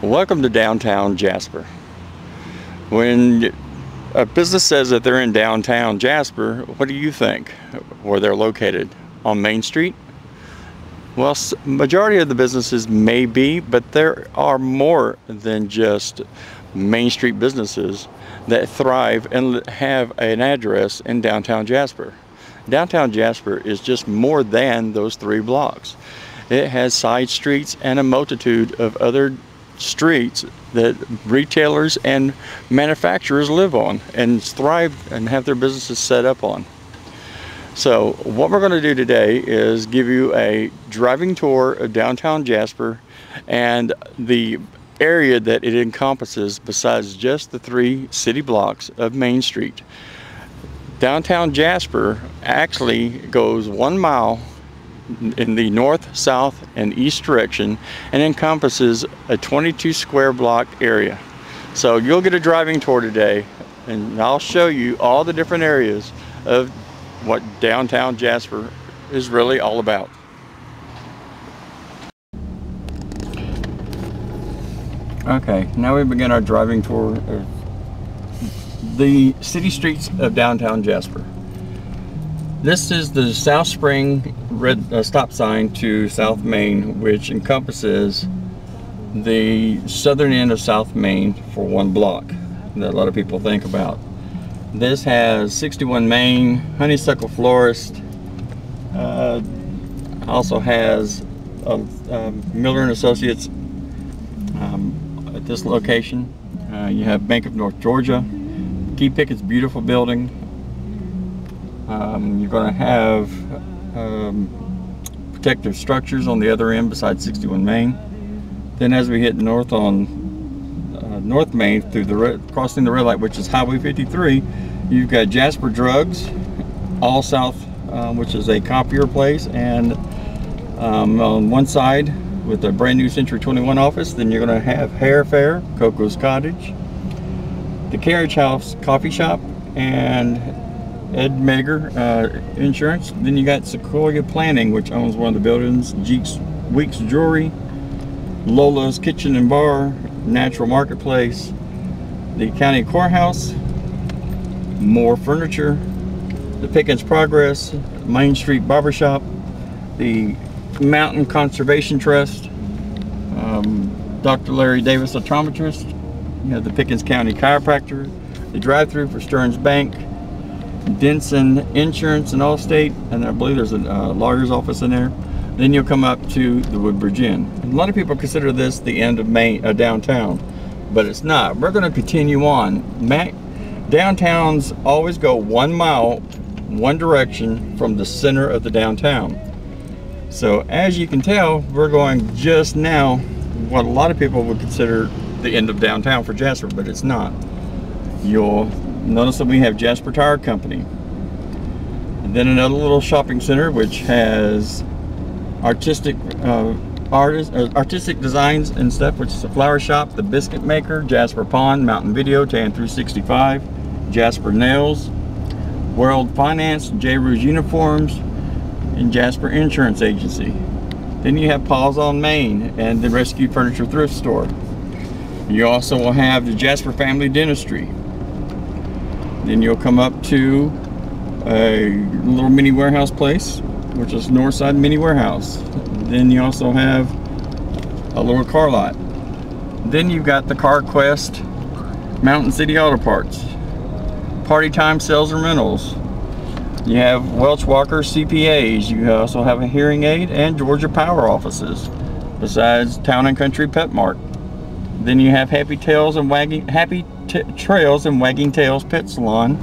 Welcome to Downtown Jasper. When a business says that they're in Downtown Jasper, what do you think? Where they're located? On Main Street? Well, majority of the businesses may be, but there are more than just Main Street businesses that thrive and have an address in Downtown Jasper. Downtown Jasper is just more than those 3 blocks. It has side streets and a multitude of other streets that retailers and manufacturers live on and thrive and have their businesses set up on. So what we're going to do today is give you a driving tour of Downtown Jasper and the area that it encompasses besides just the 3 city blocks of Main Street. Downtown Jasper actually goes 1 mile in the north, south, and east direction and encompasses a 22 square block area. So you'll get a driving tour today, and I'll show you all the different areas of what Downtown Jasper is really all about. Okay, now we begin our driving tour of the city streets of Downtown Jasper. This is the South Spring red stop sign to South Main, which encompasses the southern end of South Main for 1 block that a lot of people think about. This has 61 Main, Honeysuckle Florist, also has Miller & Associates at this location. You have Bank of North Georgia, Key Pickett's beautiful building. You're going to have protective structures on the other end besides 61 Main. Then as we hit north on North Main through the crossing the red light, which is Highway 53, you've got Jasper Drugs, All South, which is a copier place, and on one side with a brand new Century 21 office. Then you're going to have Hair Fair, Coco's Cottage, the Carriage House Coffee Shop, and Ed Meager Insurance. Then you got Sequoia Planning, which owns one of the buildings, Weeks Jewelry, Lola's Kitchen and Bar, Natural Marketplace, the County Courthouse, More Furniture, the Pickens Progress, Main Street Barbershop, the Mountain Conservation Trust, Dr. Larry Davis Optometrist, you have the Pickens County Chiropractor, the drive-thru for Stearns Bank, Denson Insurance and Allstate, and I believe there's a lawyer's office in there. Then you'll come up to the Woodbridge Inn. A lot of people consider this the end of downtown, but it's not. We're going to continue on. Downtowns always go 1 mile, one direction from the center of the downtown. So as you can tell, we're going just now what a lot of people would consider the end of downtown for Jasper, but it's not. You'll notice that we have Jasper Tire Company, and then another little shopping center which has artistic designs and stuff, which is a flower shop, the Biscuit Maker, Jasper Pond, Mountain Video, Tan 365, Jasper Nails, World Finance, J. Rouge Uniforms, and Jasper Insurance Agency. Then you have Paws on Main and the Rescue Furniture Thrift Store. You also will have the Jasper Family Dentistry. Then you'll come up to a little mini warehouse place, which is Northside Mini Warehouse. Then you also have a little car lot. Then you've got the Car Quest, Mountain City Auto Parts, Party Time Sales and Rentals. You have Welch Walker CPAs. You also have a hearing aid and Georgia Power offices, besides Town and Country Pet Mart. Then you have Happy Trails and Wagging Tails Pet Salon,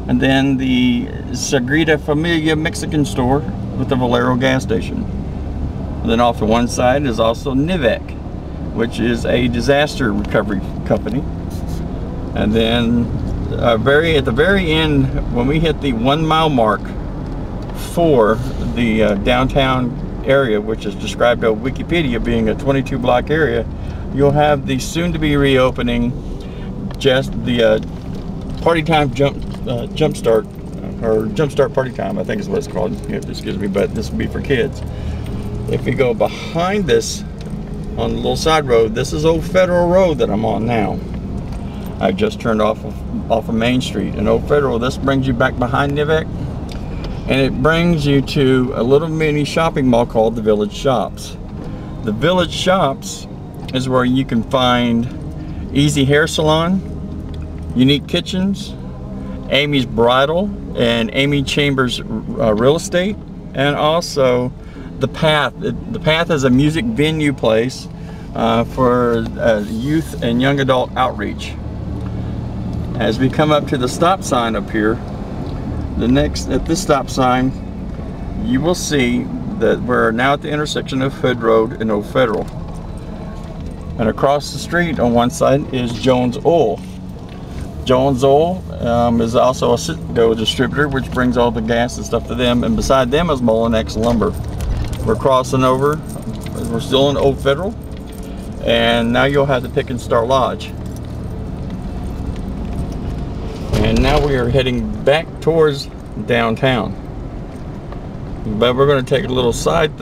and then the Sagrada Familia Mexican store with the Valero gas station. And then off to one side is also Nivec, which is a disaster recovery company. And then at the very end, when we hit the 1 mile mark for the downtown area, which is described on Wikipedia being a 22 block area, you'll have the soon to be reopening Party Time Jump Start Party Time, I think is what it's called. Excuse me, but this will be for kids. If we go behind this on the little side road. This is Old Federal Road that I'm on now. I just turned off of Main Street. And Old Federal, this brings you back behind Nivek, and it brings you to a little mini shopping mall called the Village Shops. The Village Shops is where you can find Easy Hair Salon, Unique Kitchens, Amy's Bridal, and Amy Chambers Real Estate, and also The Path. The Path is a music venue place for youth and young adult outreach. As we come up to the stop sign up here, at this stop sign, you will see that we're now at the intersection of Hood Road and Old Federal. And across the street on one side is Jones Oil. Jones Oil is also a Citgo distributor, which brings all the gas and stuff to them. And beside them is Mullinex Lumber. We're crossing over. We're still in Old Federal. And now you'll have the Pick and Start Lodge. And now we are heading back towards downtown. But we're going to take a little side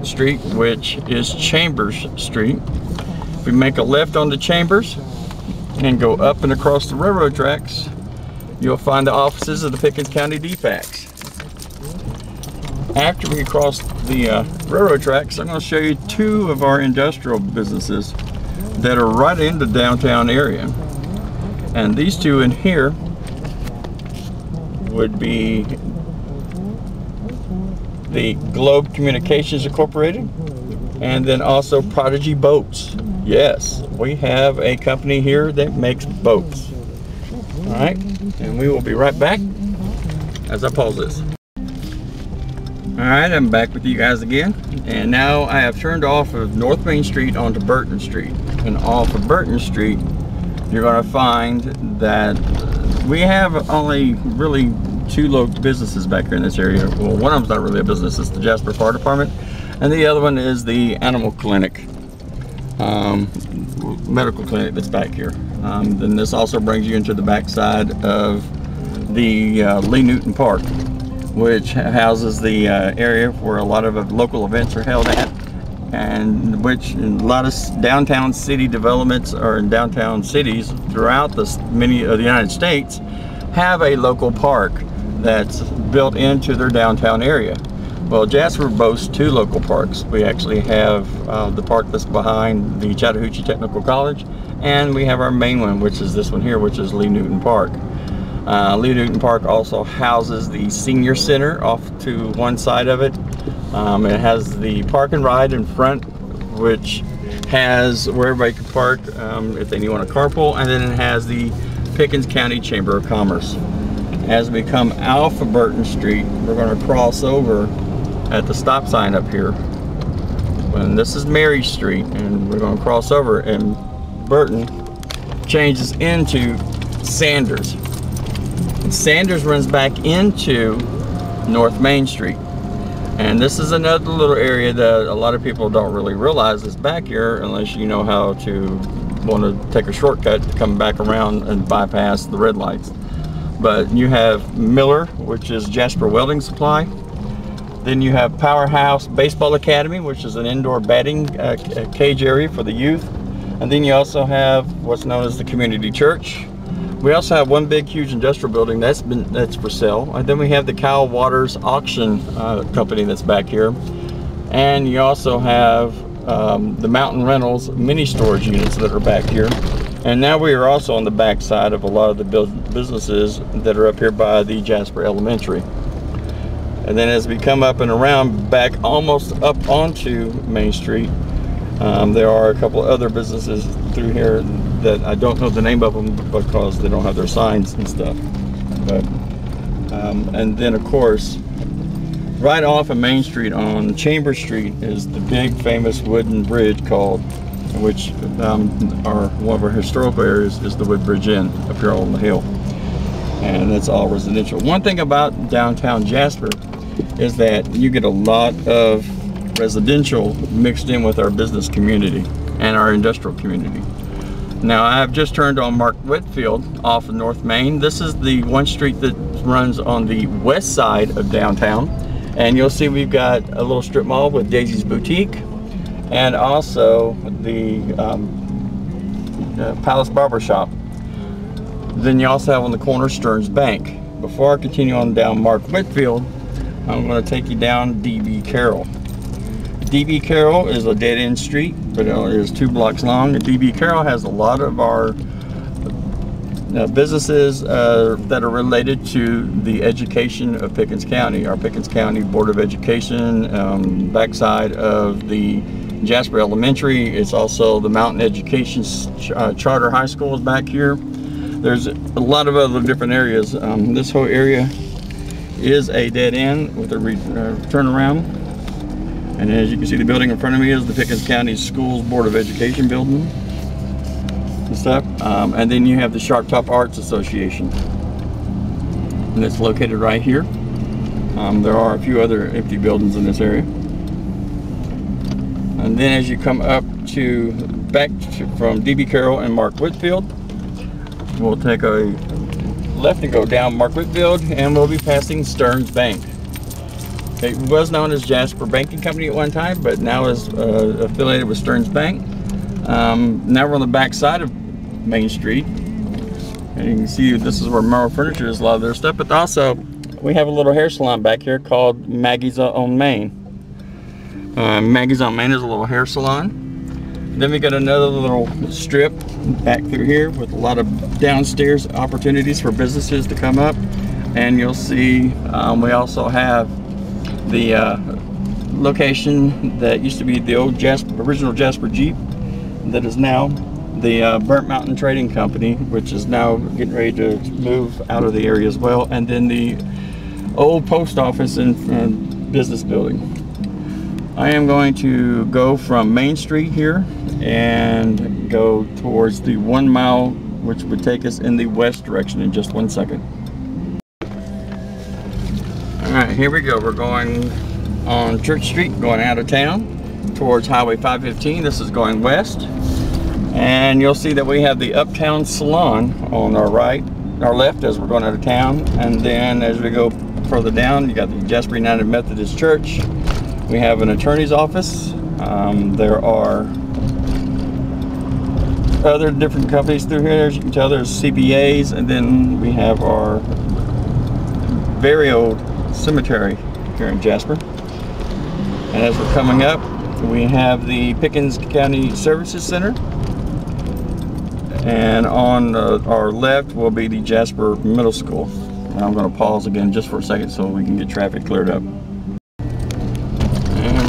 street, which is Chambers Street. If we make a left onto Chambers and go up and across the railroad tracks, you'll find the offices of the Pickens County DFACS. After we cross the railroad tracks, I'm going to show you two of our industrial businesses that are right in the downtown area. And these two in here would be the Globe Communications Incorporated, and then also Prodigy Boats. Yes, we have a company here that makes boats. All right, and we will be right back as I pause this. All right, I'm back with you guys again, and now I have turned off of North Main Street onto Burton Street. And off of Burton Street, you're going to find that we have only really two local businesses back here in this area. Well, one of them's not really a business, it's the Jasper Fire Department, and the other one is the animal clinic, medical clinic that's back here. Then this also brings you into the backside of the Lee Newton Park, which houses the area where a lot of local events are held at, and which a lot of downtown city developments or in downtown cities throughout many of the United States have a local park that's built into their downtown area. Well, Jasper boasts two local parks. We actually have the park that's behind the Chattahoochee Technical College, and we have our main one, which is this one here, which is Lee Newton Park. Lee Newton Park also houses the senior center off to one side of it. It has the park and ride in front, which has where everybody can park if they want to carpool, and then it has the Pickens County Chamber of Commerce. As we come out of Burton Street, we're going to cross over at the stop sign up here. And this is Mary Street, and we're going to cross over, and Burton changes into Sanders. And Sanders runs back into North Main Street. And this is another little area that a lot of people don't really realize is back here unless you know how to want to take a shortcut to come back around and bypass the red lights. But you have Miller, which is Jasper Welding Supply. Then you have Powerhouse Baseball Academy, which is an indoor batting cage area for the youth. And then you also have what's known as the Community Church. We also have one big huge industrial building that's for sale. And then we have the Kyle Waters Auction Company that's back here. And you also have the Mountain Rentals mini storage units that are back here. And now we are also on the back side of a lot of the businesses that are up here by the Jasper Elementary. And then as we come up and around back almost up onto Main Street, there are a couple of other businesses through here that I don't know the name of them because they don't have their signs and stuff. But and then of course, right off of Main Street on Chambers Street is the big famous wooden bridge called, which one of our historical areas is the Woodbridge Inn up here on the hill. And that's all residential. One thing about downtown Jasper is that you get a lot of residential mixed in with our business community and our industrial community. Now I have just turned on Mark Whitfield off of North Main. This is the one street that runs on the west side of downtown, and you'll see we've got a little strip mall with Daisy's Boutique, and also the Palace Barber Shop. Then you also have on the corner Stearns Bank. Before I continue on down Mark Whitfield, I'm going to take you down D.B. Carroll. D.B. Carroll is a dead-end street, but it is 2 blocks long. And D.B. Carroll has a lot of our businesses that are related to the education of Pickens County. Our Pickens County Board of Education, backside of the Jasper Elementary. It's also the Mountain Education Charter High School is back here. There's a lot of other different areas. This whole area is a dead end with a turnaround. And as you can see, the building in front of me is the Pickens County Schools Board of Education building and stuff. And then you have the Sharptop Arts Association. And it's located right here. There are a few other empty buildings in this area. And then as you come up from D.B. Carroll and Mark Whitfield, we'll take a left and go down Mark Whitfield, and we'll be passing Stearns Bank. It was known as Jasper Banking Company at one time, but now is affiliated with Stearns Bank. Now we're on the back side of Main Street, and you can see this is where Merrill Furniture is, a lot of their stuff. But also, we have a little hair salon back here called Maggie's on Main. Maggie's on Main is a little hair salon. Then we got another little strip back through here with a lot of downstairs opportunities for businesses to come up. And you'll see we also have the location that used to be the old original Jasper Jeep that is now the Burnt Mountain Trading Company, which is now getting ready to move out of the area as well. And then the old post office and business building. I am going to go from Main Street here and go towards the 1 mile, which would take us in the west direction in just 1 second. Alright, here we go. We're going on Church Street, going out of town towards Highway 515. This is going west. And you'll see that we have the Uptown Salon on our left as we're going out of town. And then as we go further down, you got the Jasper United Methodist Church. We have an attorney's office. There are other different companies through here. As you can tell, there's CPAs, and then we have our very old cemetery here in Jasper. And as we're coming up, we have the Pickens County Services Center. And on our left will be the Jasper Middle School. And I'm going to pause again just for a second so we can get traffic cleared up.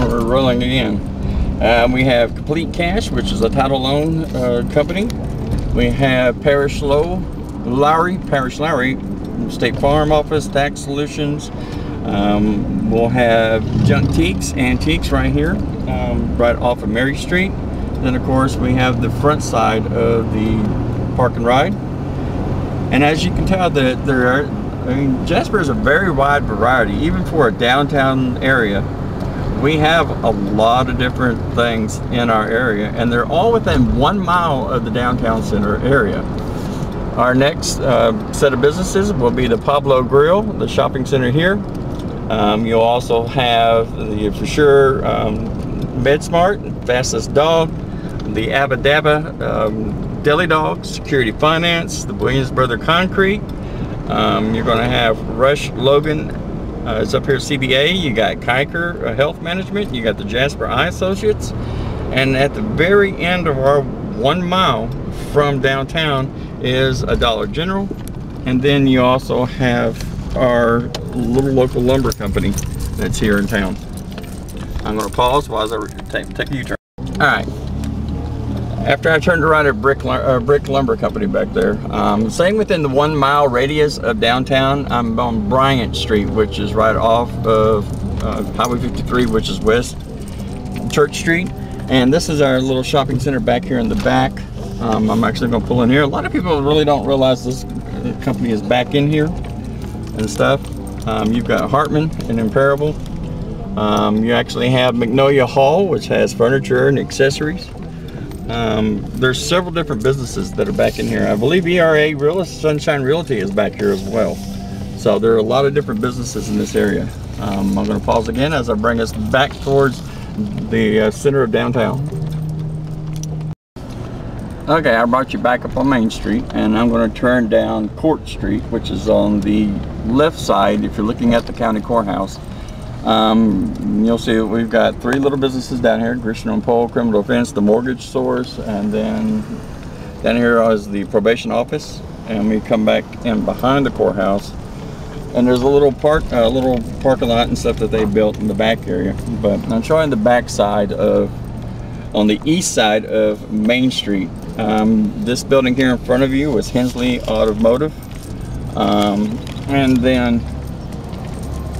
We're rolling again. We have Complete Cash, which is a title loan company. We have Parish Lowry, State Farm Office, Tax Solutions. We'll have Antiques right here, right off of Mary Street. Then of course we have the front side of the Park and Ride. And as you can tell, Jasper is a very wide variety, even for a downtown area. We have a lot of different things in our area, and they're all within 1 mile of the downtown center area. Our next set of businesses will be the Pablo Grill, the shopping center here. You'll also have the, for sure, MedSmart, Fastest Dog, the Abba Dabba Deli Dog, Security Finance, the Williams Brother Concrete. You're going to have Rush Logan. It's up here at CBA. You got Kiker Health Management. You got the Jasper Eye Associates. And at the very end of our 1 mile from downtown is a Dollar General. And then you also have our little local lumber company that's here in town. I'm going to pause while I take a U-turn. Alright. After I turned right at Brick Lumber Company back there, staying within the 1 mile radius of downtown, I'm on Bryant Street, which is right off of Highway 53, which is West Church Street. And this is our little shopping center back here in the back. I'm actually going to pull in here. A lot of people really don't realize this company is back in here and stuff. You've got Hartman and Imperable. You actually have Magnolia Hall, which has furniture and accessories. There's several different businesses that are back in here. I believe ERA Sunshine Realty is back here as well. So there are a lot of different businesses in this area. I'm going to pause again as I bring us back towards the center of downtown. Okay, I brought you back up on Main Street, and I'm going to turn down Court Street, which is on the left side if you're looking at the county courthouse. You'll see we've got 3 little businesses down here: Christian and Pole, Criminal Defense, the mortgage source, and then down here is the probation office. And we come back in behind the courthouse, and there's a little parking lot and stuff that they built in the back area. But I'm showing the back side on the east side of Main Street. This building here in front of you is Hensley Automotive, and then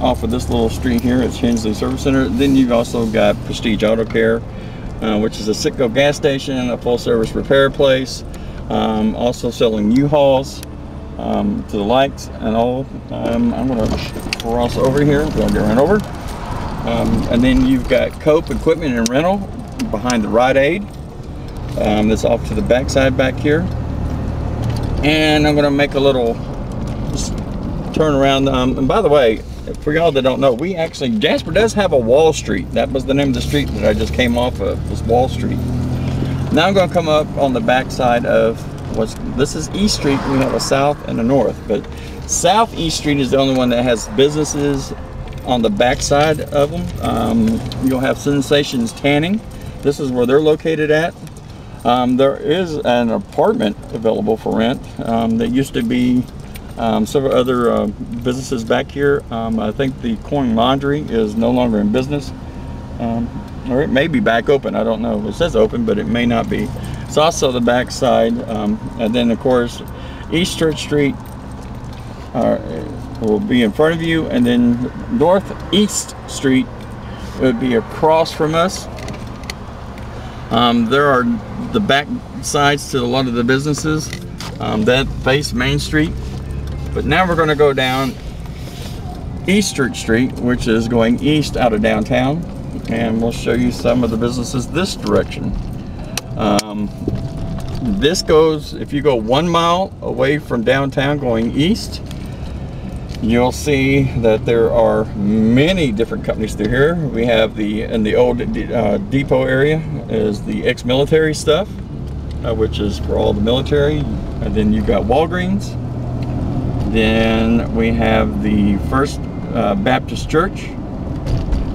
off of this little street here it's Hensley Service Center. Then you've also got Prestige Auto Care, which is a Citgo gas station, a full service repair place, also selling U-Hauls to the lights and all. I'm going to cross over here, going to get right over, and then you've got Cope Equipment and Rental behind the Rite Aid. That's off to the back side back here. And I'm going to make a little turn around. And by the way, for y'all that don't know, Jasper does have a Wall Street. That was the name of the street that I just came off of, was Wall Street. Now I'm going to come up on the back side of this is East Street. We have a south and a north, but Southeast Street is the only one that has businesses on the back side of them. You'll have Sensations Tanning. This is where they're located at. There is an apartment available for rent. That used to be several other businesses back here. I think the Coin Laundry is no longer in business, or it may be back open. I don't know. It says open, but it may not be. It's also the back side, and then of course East Church Street will be in front of you, and then Northeast Street would be across from us. There are the back sides to a lot of the businesses that face Main Street. But now we're going to go down East Church Street, which is going east out of downtown, and we'll show you some of the businesses this direction. This goes, if you go 1 mile away from downtown going east, you'll see that there are many different companies through here. We have in the old depot area is the ex-military stuff, which is for all the military. And then you've got Walgreens. Then we have the First Baptist Church,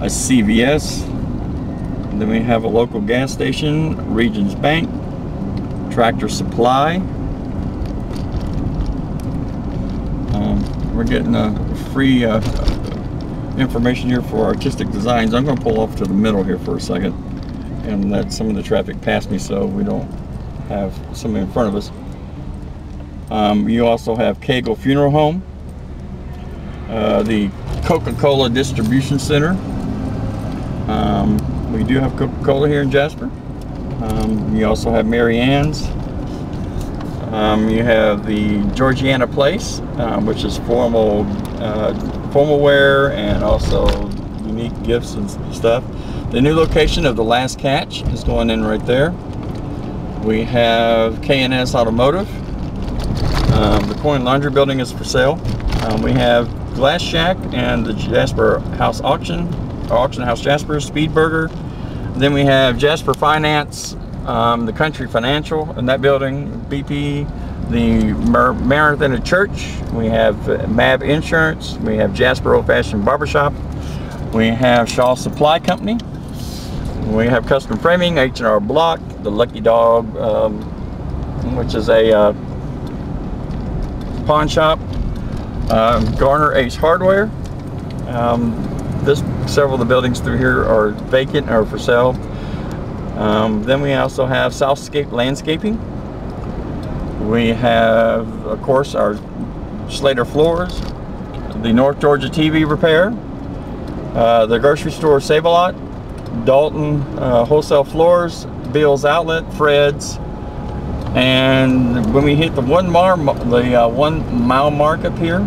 a CVS. And then we have a local gas station, Regions Bank, Tractor Supply. We're getting a free information here for artistic designs. I'm going to pull off to the middle here for a second and let some of the traffic pass me so we don't have somebody in front of us. You also have Cagle Funeral Home, the Coca-Cola Distribution Center. We do have Coca-Cola here in Jasper. You also have Mary Ann's. You have the Georgiana Place, which is formal wear and also unique gifts and stuff. The new location of the Last Catch is going in right there. We have K&S Automotive. The Coin Laundry building is for sale. We have Glass Shack and the Jasper House Auction House Jasper, Speed Burger. Then we have Jasper Finance, the Country Financial in that building, BP, the Marathon Church. We have MAB Insurance. We have Jasper Old Fashioned Barbershop. We have Shaw Supply Company. We have Custom Framing, H&R Block, the Lucky Dog, which is a pawn shop. Garner Ace Hardware. Several of the buildings through here are vacant or for sale. Then we also have Southscape Landscaping. We have, of course, our Slater Floors, the North Georgia TV Repair, the grocery store Save-A-Lot, Dalton Wholesale Floors, Bill's Outlet, Fred's. And when we hit the 1 mile mark up here,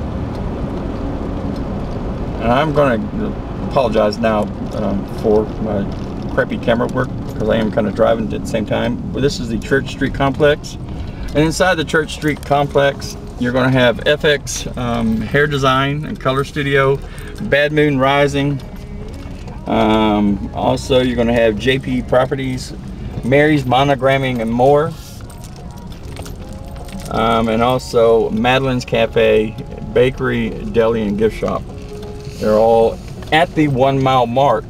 and I'm going to apologize now for my crappy camera work because I am kind of driving at the same time. But this is the Church Street Complex, and inside the Church Street Complex you're going to have FX Hair Design and Color Studio, Bad Moon Rising, Also, you're going to have JP Properties, Mary's Monogramming and more. And also Madeline's Cafe, Bakery, Deli, and Gift Shop. They're all at the 1 mile mark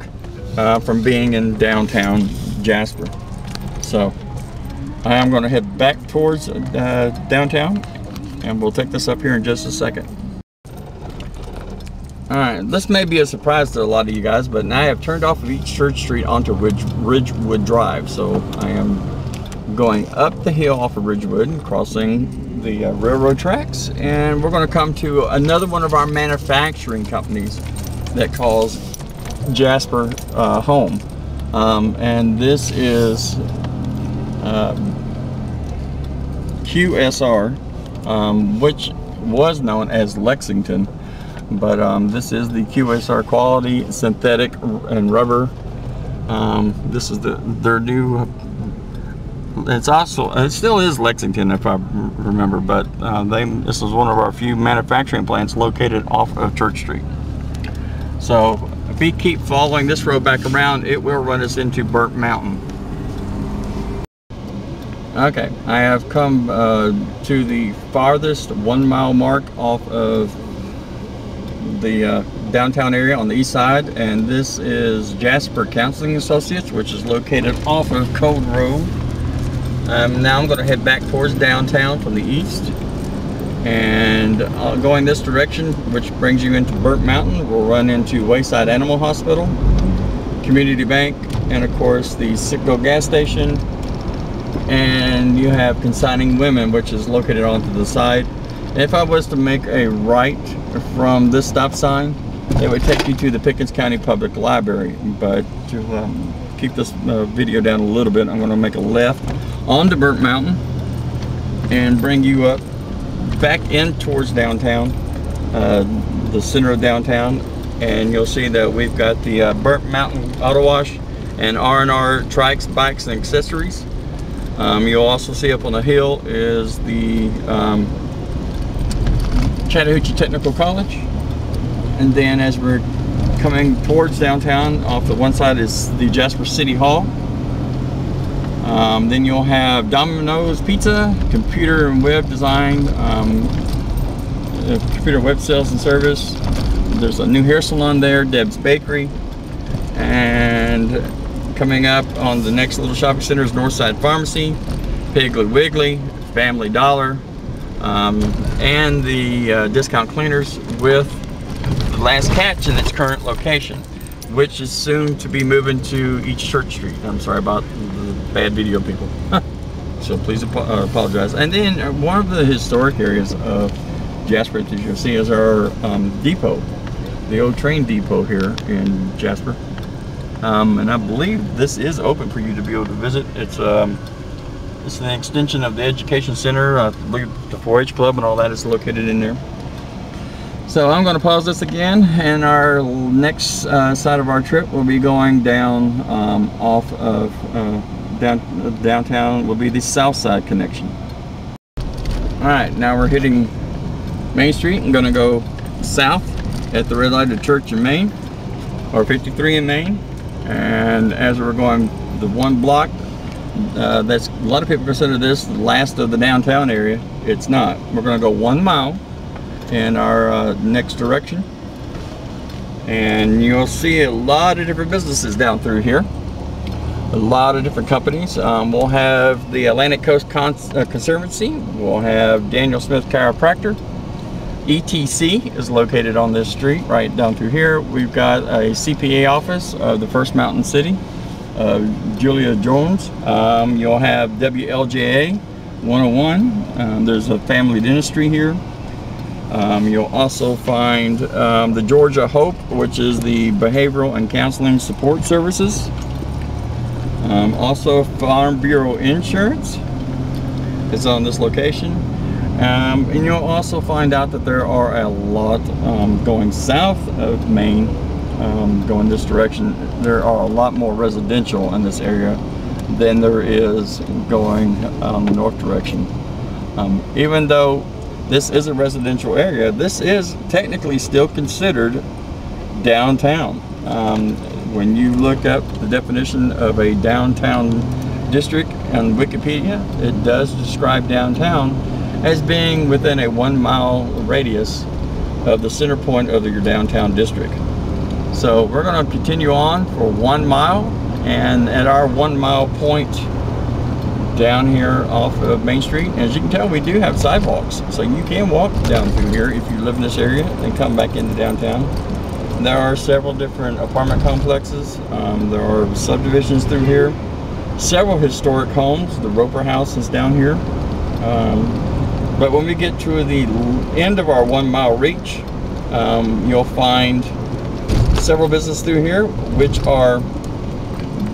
from being in downtown Jasper. So I am going to head back towards downtown, and we'll take this up here in just a second. Alright, this may be a surprise to a lot of you guys, but now I have turned off of East Church Street onto Ridgewood Drive. So I am going up the hill off of Ridgewood and crossing the railroad tracks, and we're going to come to another one of our manufacturing companies that calls Jasper home. And this is QSR, which was known as Lexington, but this is the QSR Quality Synthetic and Rubber. This is their new. It still is Lexington, if I remember, but this is one of our few manufacturing plants located off of Church Street. So if we keep following this road back around, it will run us into Burnt Mountain. Okay, I have come to the farthest 1 mile mark off of the downtown area on the east side, and this is Jasper Counseling Associates, which is located off of Code Road. Now I'm going to head back towards downtown from the east, and going this direction, which brings you into Burnt Mountain, we'll run into Wayside Animal Hospital, Community Bank, and of course the Citgo gas station. And you have Consigning Women, which is located onto the side. If I was to make a right from this stop sign, it would take you to the Pickens County Public Library. But to keep this video down a little bit, I'm going to make a left onto Burnt Mountain and bring you up back in towards downtown, the center of downtown, and you'll see that we've got the Burnt Mountain Auto Wash and R&R Trikes, Bikes, and Accessories. You'll also see up on the hill is the Chattahoochee Technical College, and then as we're coming towards downtown, off the one side is the Jasper City Hall. Then you'll have Domino's Pizza, Computer and Web Design, Computer Web Sales and Service. There's a new hair salon there, Deb's Bakery, and coming up on the next little shopping center is Northside Pharmacy, Piggly Wiggly, Family Dollar, and the Discount Cleaners, with the last catch in its current location, which is soon to be moving to East Church Street. I'm sorry about the bad video, people. So please apologize. And then one of the historic areas of Jasper that you'll see is our depot, the old train depot here in Jasper. And I believe this is open for you to be able to visit. It's an extension of the education center. I believe the 4-H club and all that is located in there. So I'm going to pause this again, and our next side of our trip will be going down off of downtown. Will be the south side connection. All right, now we're hitting Main Street. I'm going to go south at the red light of Church in Main, or 53 in Main. And as we're going the one block, that's a lot of people consider this the last of the downtown area. It's not. We're going to go 1 mile in our next direction, and you'll see a lot of different businesses down through here, a lot of different companies. We'll have the Atlantic Coast Conservancy, we'll have Daniel Smith Chiropractor, ETC is located on this street right down through here. We've got a CPA office of the First Mountain City, Julia Jones. You'll have WLJA 101. There's a family dentistry here. You'll also find the Georgia Hope, which is the Behavioral and Counseling Support Services. Also Farm Bureau Insurance is on this location. And you'll also find out that there are a lot going south of Maine, going this direction. There are a lot more residential in this area than there is going the north direction. Even though this is a residential area, this is technically still considered downtown. when you look up the definition of a downtown district on Wikipedia, it does describe downtown as being within a 1 mile radius of the center point of your downtown district. So we're going to continue on for 1 mile, and at our 1 mile point down here off of Main Street, as you can tell, we do have sidewalks, so you can walk down through here if you live in this area and come back into downtown. There are several different apartment complexes. There are subdivisions through here, several historic homes. The Roper House is down here. But when we get to the end of our 1 mile reach, you'll find several businesses through here, which are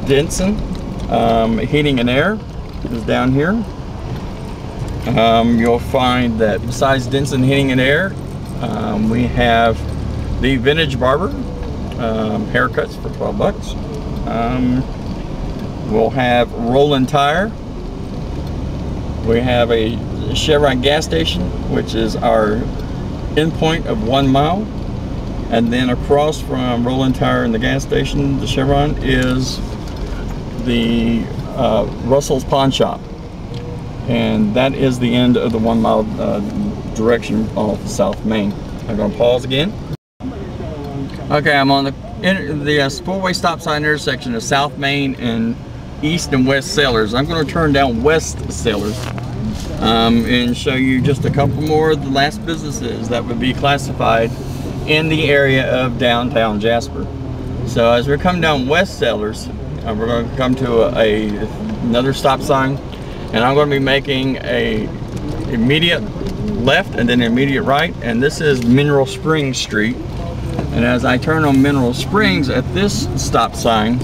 Denson Heating and Air is down here. You'll find that besides Denson Heating and Air, we have the Vintage Barber, haircuts for 12 bucks. We'll have Roland Tire. We have a Chevron gas station, which is our endpoint of 1 mile. And then across from Roland Tire and the gas station, the Chevron, is the Russell's Pawn Shop. And that is the end of the 1 mile direction off South Main. I'm going to pause again. Okay, I'm on the four-way stop sign intersection of South Main and East and West Sailors. I'm going to turn down West Sailors and show you just a couple more of the last businesses that would be classified in the area of downtown Jasper. So as we come down West Sailors, we're going to come to another stop sign, and I'm going to be making a immediate left and then immediate right, and this is Mineral Springs Street. And as I turn on Mineral Springs at this stop sign,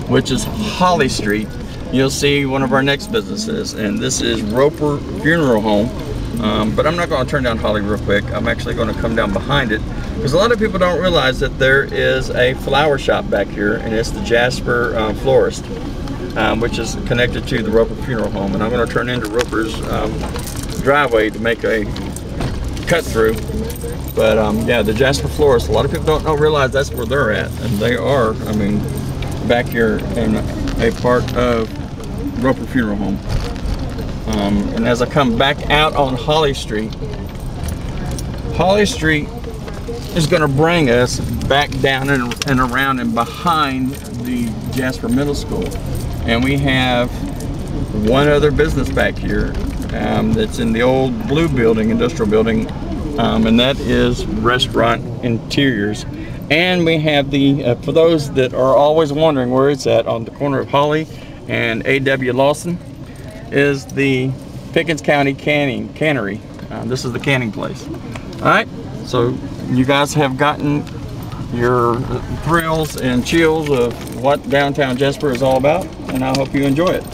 which is Holly Street, you'll see one of our next businesses, and this is Roper Funeral Home. But I'm not going to turn down Holly real quick. I'm actually going to come down behind it, because a lot of people don't realize that there is a flower shop back here, and it's the Jasper Florist, which is connected to the Roper Funeral Home. And I'm going to turn into Roper's driveway to make a cut through. But yeah, the Jasper Florist, a lot of people don't realize that's where they're at, and they are, I mean, back here in a part of Roper Funeral Home. And as I come back out on Holly Street is going to bring us back down and around and behind the Jasper Middle School. And we have one other business back here that's in the old blue building, industrial building, and that is Restaurant Interiors. And we have the, for those that are always wondering where it's at, on the corner of Holly and A.W. Lawson, is the Pickens County Cannery. This is the canning place. Alright, so you guys have gotten your thrills and chills of what downtown Jasper is all about, and I hope you enjoy it.